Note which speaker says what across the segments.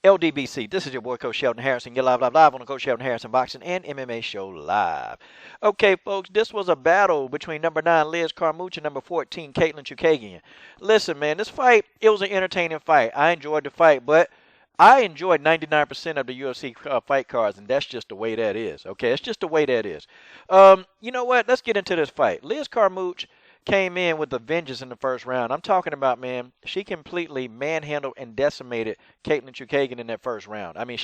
Speaker 1: LDBC, this is your boy Coach Sheldon Harrison. You're live on the Coach Sheldon Harrison Boxing and MMA Show live. Okay, folks, this was a battle between number 9, Liz Carmouche, and number 14, Katlyn Chookagian. Listen, man, this fight, it was an entertaining fight. I enjoyed the fight, but I enjoyed 99% of the UFC fight cards, and that's just the way that is, okay? It's just the way that is. You know what? Let's get into this fight. Liz Carmouche came in with a vengeance in the first round. I'm talking about, man, she completely manhandled and decimated Katlyn Chookagian in that first round. I mean,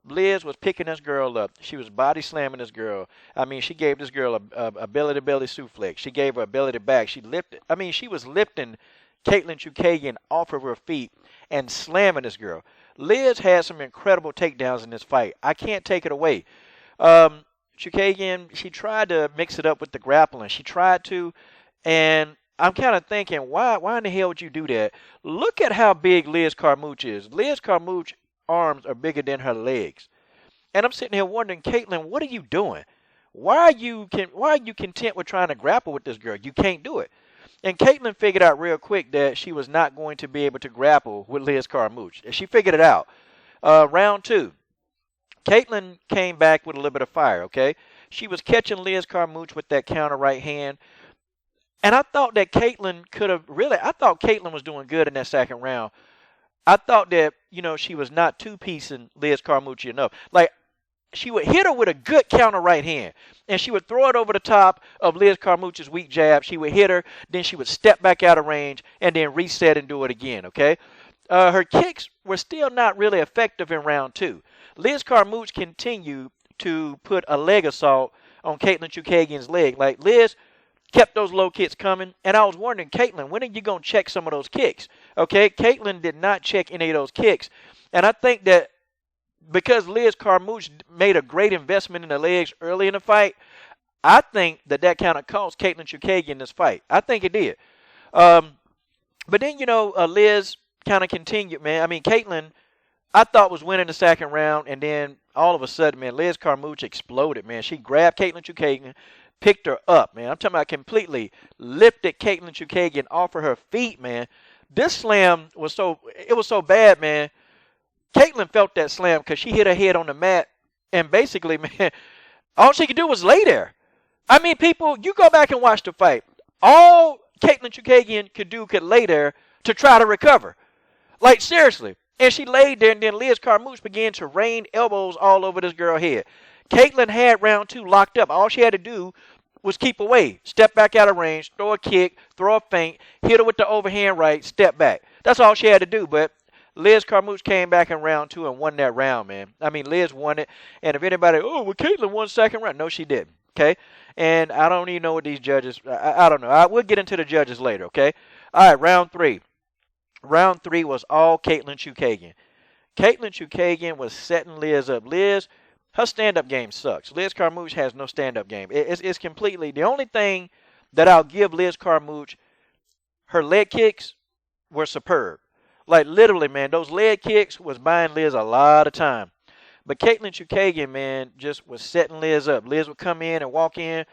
Speaker 1: Liz was picking this girl up. She was body slamming this girl. I mean, she gave this girl a belly-to-belly suplex. She gave her a belly-to-back. She was lifting Katlyn Chookagian off of her feet and slamming this girl. Liz had some incredible takedowns in this fight. I can't take it away. Chookagian, she tried to mix it up with the grappling. She tried to. And I'm kind of thinking, why in the hell would you do that? Look at how big Liz Carmouche is. Liz Carmouche's arms are bigger than her legs. And I'm sitting here wondering, Katlyn, what are you doing? Why are you content with trying to grapple with this girl? You can't do it. And Katlyn figured out real quick that she was not going to be able to grapple with Liz Carmouche. She figured it out. Round 2, Katlyn came back with a little bit of fire, okay? She was catching Liz Carmouche with that counter right hand. And I thought that Katlyn I thought Katlyn was doing good in that second round. I thought that, she was not two-piecing Liz Carmouche enough. Like, she would hit her with a good counter right hand, and she would throw it over the top of Liz Carmouche's weak jab. She would hit her, then she would step back out of range, and then reset and do it again, okay? Her kicks were still not really effective in round 2. Liz Carmouche continued to put a leg assault on Katlyn Chookagian's leg. Like, Liz kept those low kicks coming, and I was wondering, Katlyn, when are you going to check some of those kicks? Okay, Katlyn did not check any of those kicks, and I think that because Liz Carmouche made a great investment in the legs early in the fight, I think that kind of cost Katlyn Chookagian this fight. I think it did. But then, Liz kind of continued, man. I mean, Katlyn, I thought was winning the second round, and then all of a sudden, man, Liz Carmouche exploded, man. She grabbed Katlyn Chookagian, picked her up, man. I'm talking about completely lifted Katlyn Chookagian off of her feet, man. This slam was so bad, man. Katlyn felt that slam because she hit her head on the mat, and basically, man, all she could do was lay there. I mean, people, you go back and watch the fight. All Katlyn Chookagian could lay there to try to recover. Like, seriously. And she laid there, and then Liz Carmouche began to rain elbows all over this girl's head. Katlyn had round 2 locked up. All she had to do was keep away, step back out of range, throw a kick, throw a feint, hit her with the overhand right, step back. That's all she had to do. But Liz Carmouche came back in round 2 and won that round, man. I mean, Liz won it. And if anybody, Katlyn won second round. No, she didn't, okay? And I don't even know what these judges, I don't know. We'll get into the judges later, okay? All right, round 3. Round 3 was all Katlyn Chookagian. Katlyn Chookagian was setting Liz up. Liz, her stand-up game sucks. Liz Carmouche has no stand-up game. It's completely, the only thing that I'll give Liz Carmouche, her leg kicks were superb. Like, literally, man, those leg kicks was buying Liz a lot of time. But Katlyn Chookagian, man, just was setting Liz up. Liz would come in and walk in,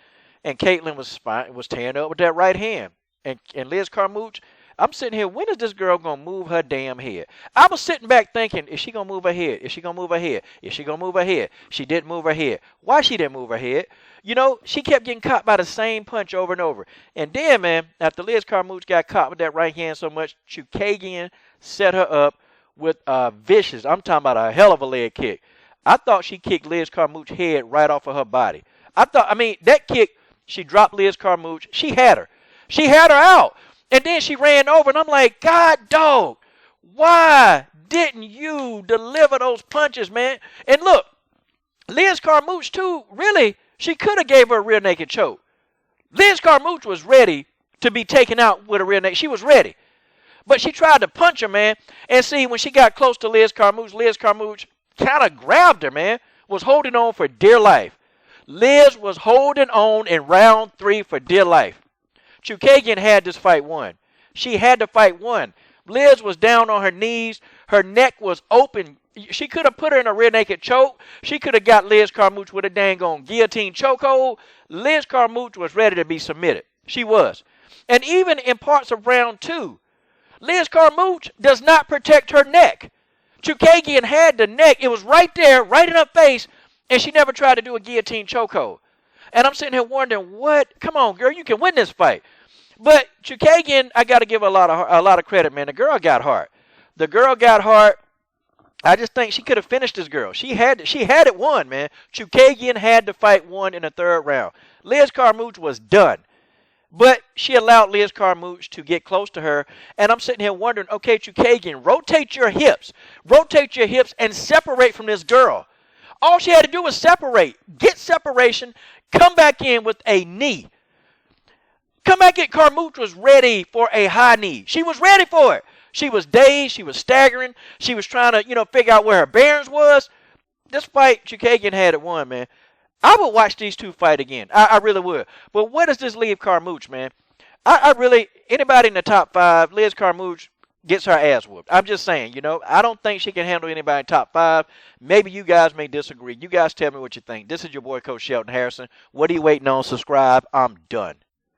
Speaker 1: and Katlyn was tearing up with that right hand. And Liz Carmouche, I'm sitting here, when is this girl going to move her damn head? I was sitting back thinking, is she going to move her head? Is she going to move her head? Is she going to move her head? She didn't move her head. Why she didn't move her head? She kept getting caught by the same punch over and over. And then, man, after Liz Carmouche got caught with that right hand so much, Chookagian set her up with a vicious, I'm talking about a hell of a leg kick. I thought she kicked Liz Carmouche's head right off of her body. That kick, she dropped Liz Carmouche. She had her. She had her out. And then she ran over, and I'm like, God, dog, why didn't you deliver those punches, man? And look, Liz Carmouche, too, really, she could have gave her a rear naked choke. Liz Carmouche was ready to be taken out with a rear naked. She was ready. But she tried to punch her, man. And see, when she got close to Liz Carmouche kind of grabbed her, man, was holding on for dear life. Liz was holding on in round 3 for dear life. Chookagian had this fight won. She had the fight won. Liz was down on her knees. Her neck was open. She could have put her in a rear naked choke. She could have got Liz Carmouche with a dang on guillotine chokehold. Liz Carmouche was ready to be submitted. She was. And even in parts of round 2, Liz Carmouche does not protect her neck. Chookagian had the neck. It was right there, right in her face, and she never tried to do a guillotine chokehold. And I'm sitting here wondering, what? Come on, girl, you can win this fight. But Chookagian, I got to give her a lot of credit, man. The girl got heart. The girl got heart. I just think she could have finished this girl. She had it won, man. Chookagian had the fight won in the third round. Liz Carmouche was done. But she allowed Liz Carmouche to get close to her. And I'm sitting here wondering, okay, Chookagian, rotate your hips. Rotate your hips and separate from this girl. All she had to do was separate. Get separation. Come back in with a knee. Come back in. Carmouche was ready for a high knee. She was ready for it. She was dazed. She was staggering. She was trying to, figure out where her bearings was. This fight, Chookagian had it won, man. I would watch these two fight again. I really would. But where does this leave Carmouche, man? Anybody in the top 5, Liz Carmouche gets her ass whooped. I'm just saying, I don't think she can handle anybody in top 5. Maybe you guys may disagree. You guys tell me what you think. This is your boy, Coach Shelton Harrison. What are you waiting on? Subscribe. I'm done.